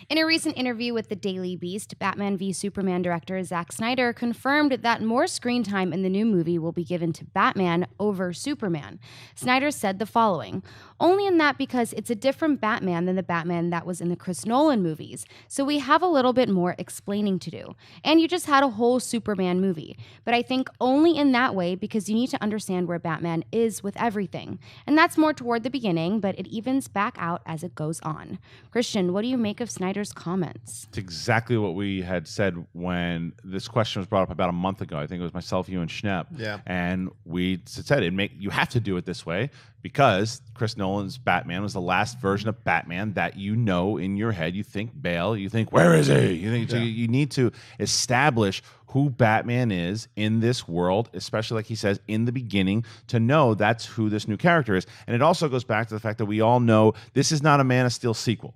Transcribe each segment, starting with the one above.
In a recent interview with the Daily Beast, Batman v Superman director Zack Snyder confirmed that more screen time in the new movie will be given to Batman over Superman. Snyder said the following: "Only in that because it's a different Batman than the Batman that was in the Chris Nolan movies, so we have a little bit more explaining to do. And you just had a whole Superman movie. But I think only in that way because you need to understand where Batman is with everything. And that's more toward the beginning, but it evens back out as it goes on." Christian, what do you make of Snyder's comments? It's exactly what we had said when this question was brought up about a month ago. I think it was myself, you, and Schnepp. Yeah. And we said you have to do it this way because Chris Nolan's Batman was the last version of Batman that you know in your head. You think Bale, you think, where is he? You think you need to establish who Batman is in this world, especially like he says in the beginning, to know that's who this new character is. And it also goes back to the fact that we all know this is not a Man of Steel sequel.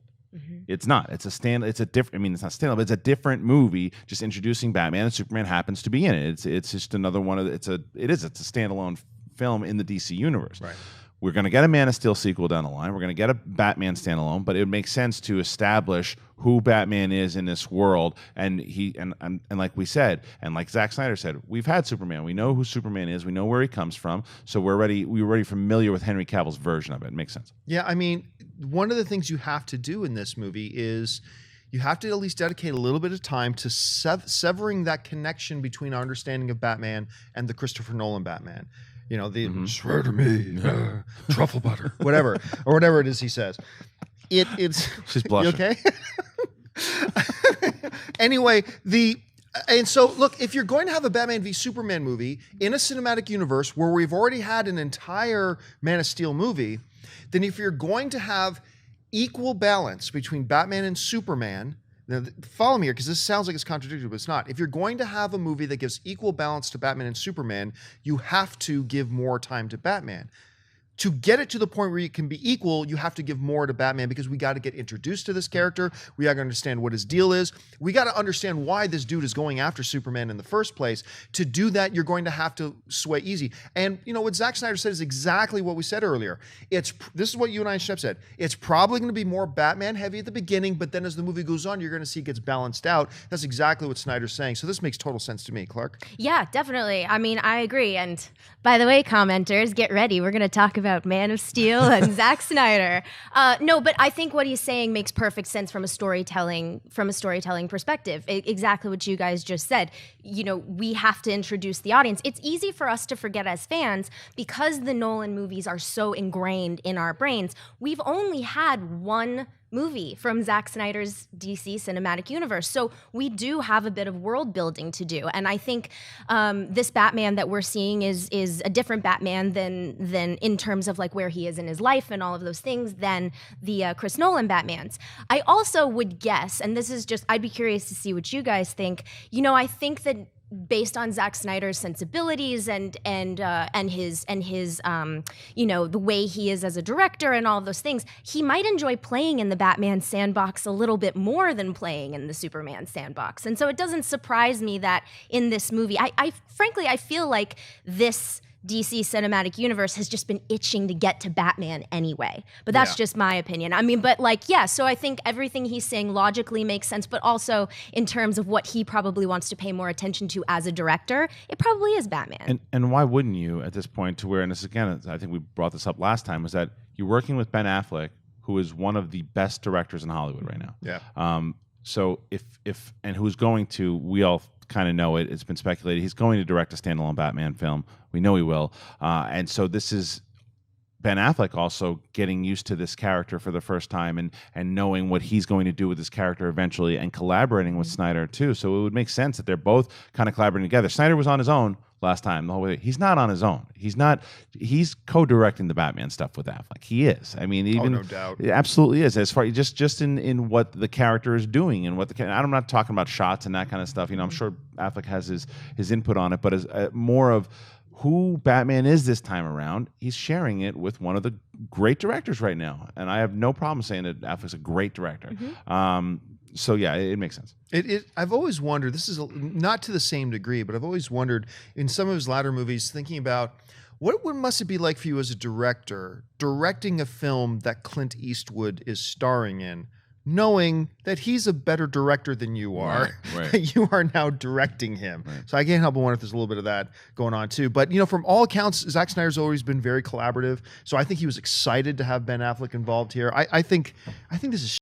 It's not. It's a different. I mean, it's not stand-up. It's a different movie, just introducing Batman, and Superman happens to be in it. It's just another one of. It's a standalone film in the DC universe. Right. We're going to get a Man of Steel sequel down the line. We're going to get a Batman standalone, but it makes sense to establish who Batman is in this world. And like we said, and like Zack Snyder said, we've had Superman. We know who Superman is. We know where he comes from. So we're already familiar with Henry Cavill's version of it. It makes sense. Yeah, I mean, one of the things you have to do in this movie is you have to at least dedicate a little bit of time to severing that connection between our understanding of Batman and the Christopher Nolan Batman. You know, the swear to me, truffle butter, whatever it is he says. It's She's blushing. You okay? Anyway, and so look, if you're going to have a Batman v Superman movie in a cinematic universe where we've already had an entire Man of Steel movie, then if you're going to have equal balance between Batman and Superman, now follow me here because this sounds like it's contradictory, but it's not. If you're going to have a movie that gives equal balance to Batman and Superman, you have to give more time to Batman. To get it to the point where you can be equal, you have to give more to Batman because we got to get introduced to this character. We got to understand what his deal is. We got to understand why this dude is going after Superman in the first place. To do that, you're going to have to sway easy. And you know what Zack Snyder said is exactly what we said earlier. This is what you and I and Shep said. It's probably going to be more Batman heavy at the beginning, but then as the movie goes on, you're going to see it gets balanced out. That's exactly what Snyder's saying. So this makes total sense to me, Clark. Yeah, definitely. I mean, I agree. And by the way, commenters, get ready. We're going to talk about Man of Steel and Zack Snyder. No, but I think what he's saying makes perfect sense from a storytelling perspective. Exactly what you guys just said. You know, we have to introduce the audience. It's easy for us to forget as fans because the Nolan movies are so ingrained in our brains. We've only had one movie from Zack Snyder's DC cinematic universe. So we do have a bit of world building to do. And I think this Batman that we're seeing is a different Batman than in terms of like where he is in his life and all of those things than the Chris Nolan Batmans. I also would guess, and this is just, I'd be curious to see what you guys think. You know, I think that based on Zack Snyder's sensibilities and his you know, the way he is as a director and all of those things, he might enjoy playing in the Batman sandbox a little bit more than playing in the Superman sandbox. And so it doesn't surprise me that in this movie, I frankly feel like this DC cinematic universe has just been itching to get to Batman anyway. But that's just my opinion. I mean, but like, yeah, so I think everything he's saying logically makes sense, but also in terms of what he probably wants to pay more attention to as a director, it probably is Batman. And why wouldn't you at this point to where, and this again, I think we brought this up last time, was that you're working with Ben Affleck, who is one of the best directors in Hollywood right now. Yeah. So if who's going to, we all kind of know it's been speculated, he's going to direct a standalone Batman film. We know he will. And so this is Ben Affleck also getting used to this character for the first time and knowing what he's going to do with this character eventually and collaborating with Snyder too. So it would make sense that they're both kind of collaborating together. Snyder was on his own last time the whole way. He's not on his own. He's co-directing the Batman stuff with Affleck. He is. I mean, even no doubt. It absolutely is. As far just in what the character is doing and what I'm not talking about shots and that kind of stuff. You know, I'm sure Affleck has his input on it, but as more of who Batman is this time around, he's sharing it with one of the great directors right now. And I have no problem saying that Affleck's a great director. So yeah, it makes sense. I've always wondered, this is not to the same degree, but I've always wondered in some of his latter movies, thinking about what must it be like for you as a director, directing a film that Clint Eastwood is starring in knowing that he's a better director than you are. Right. You are now directing him. Right. So I can't help but wonder if there's a little bit of that going on too. But, from all accounts, Zack Snyder's always been very collaborative. So I think he was excited to have Ben Affleck involved here. I think this is